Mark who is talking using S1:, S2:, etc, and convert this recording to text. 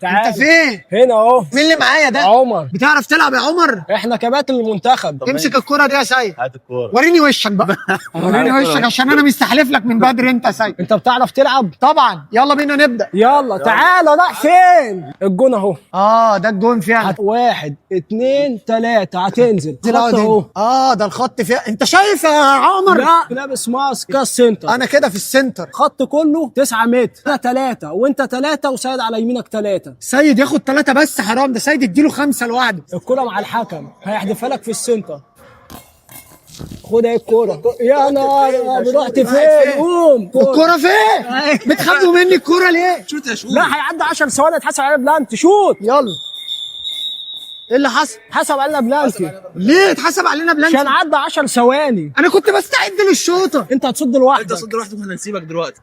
S1: تعال.
S2: انت فين؟
S1: هنا اهو.
S2: مين اللي معايا ده؟
S1: عمر.
S2: بتعرف تلعب يا عمر؟
S1: احنا كباتن المنتخب.
S2: امسك الكرة دي يا سيد.
S3: هات الكورة.
S2: وريني وشك بقى. وريني وشك عشان انا مستحلف لك من بدري انت يا سيد.
S1: انت بتعرف تلعب؟
S2: طبعا يلا بينا نبدا.
S1: يلا تعالى. رايح فين؟ الجون اهو.
S2: ده الجون فعلا.
S1: 1 2 3 هتنزل.
S2: اقعد
S1: اهو.
S2: هنا. ده الخط فيها انت شايف يا عمر؟
S1: لا لابس ماسك السنتر.
S2: انا كده في السنتر.
S1: خط كله 9 متر. انا 3 وانت 3 وسيد على يمينك 3.
S2: سيد ياخد 3 بس، حرام ده سيد اديله 5 لوحده.
S1: الكرة مع الحكم هيحدفها لك في السنتر. خد اهي الكرة. يا نهار رحت فين؟ قوم.
S2: الكرة فين؟ بتخافوا مني الكرة ليه؟
S3: شوت يا شوت.
S1: لا هيعدي 10 ثواني اتحسب علينا بلانتي. شوت.
S2: يلا. ايه اللي حصل؟
S1: اتحسب علينا بلانتي
S2: ليه اتحسب علينا بلانتي؟
S1: عشان عدى 10 ثواني.
S2: انا كنت بستعد للشوطة.
S1: انت هتصد لوحدك.
S3: انت صد لوحدك واحنا نسيبك دلوقتي.